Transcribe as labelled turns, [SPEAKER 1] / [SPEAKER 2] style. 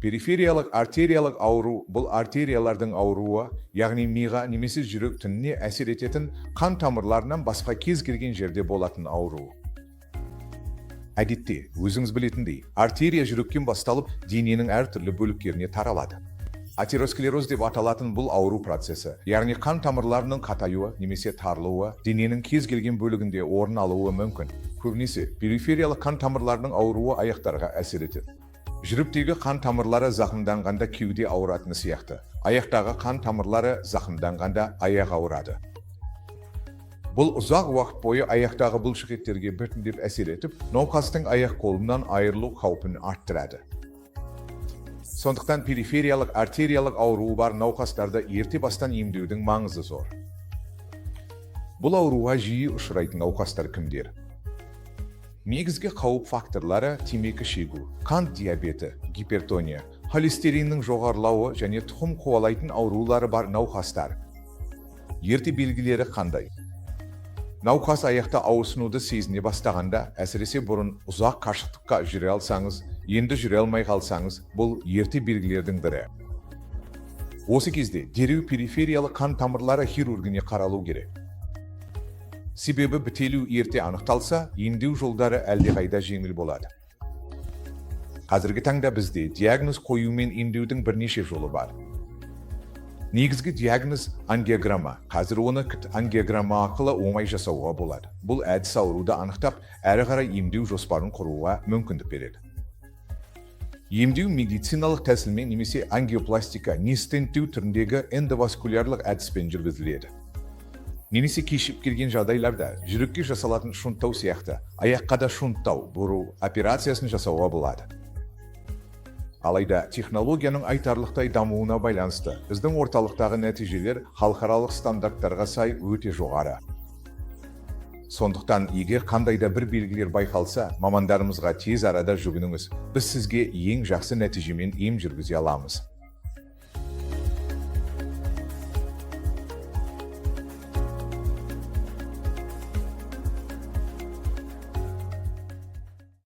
[SPEAKER 1] Перифериялық артериялық ауру бұл артериялардың ауруы, яғни миға немесе жүрек тініне әсер ететін қан тамырларынан басқа кез келген жерде болатын ауру. Әдетте, өзіңіз білетіндей, артерия жүректен басталып, дененің әртүрлі бөліктеріне таралады. Атеросклероз деп аталатын бұл ауру процесі, яғни қан тамырларының қатаюы немесе тарылуы, дененің кез келген бөлігінде орын алуы мүмкін. Көбінесе перифериялық қан тамырларының ауруы аяқтарға әсер етеді. Жүректегі қан тамырлары зақымданғанда кеуде ауыратыны сияқты. Аяқтағы қан тамырлары зақымданғанда аяқ ауырады. Бұл ұзақ уақыт бойы аяқтағы бұлшықеттерге біртіндеп әсер етіп, науқастың аяқ қолынан айырылу қаупін арттырады. Сондықтан перифериялық артериялық ауруы бар науқастарды ерте бастан емдеудің маңызы зор. Бұл ауруға жиі ұшырайтын науқастар кімдер? Негізгі қауіп факторлары темекі шегу, қант диабеті, гипертония, холестериннің жоғарылауы және тұқым қуалайтын аурулары бар науқастар. Ерте белгілері қандай? Науқас аяқта ауырсынуды сезіне бастағанда, әсіресе бұрын ұзақ қашықтыққа жүре алсаңыз, енді жүре алмай қалсаңыз, бұл ерте белгілердің бірі. Осы кезде дереу перифериялық қан тамырлары хирургіне қаралу керек. Себебі бітелу ерте анықталса, емдеу жолдары әлдеқайда жеңіл болады. Қазіргі таңда бізде диагноз қою мен емдеудің бірнеше жолы бар. Негізгі диагноз ангиограмма. Қазір оны ангиограмма арқылы оңай жасауға болады. Бұл әдіс ауруды анықтап, әрі қарай емдеу жоспарын құруға мүмкіндік береді. Емдеу медициналық тәсілмен немесе ангиопластика, не стенттеу түріндегі эндоваскулярлық әдіспен жүргізіледі. Немесе кешіп келген жағдайларда жүрекке жасалатын шунттау сияқты, аяққа да шунттау, бұру операциясын жасауға болады. Алайда технологияның айтарлықтай дамуына байланысты, біздің орталықтағы нәтижелер халықаралық стандарттарға сай өте жоғары. Сондықтан, егер қандайда бір белгілер байқалса, мамандарымызға тез арада жүгініңіз. Біз сізге ең жақсы нәтижемен ем жүргізе аламыз.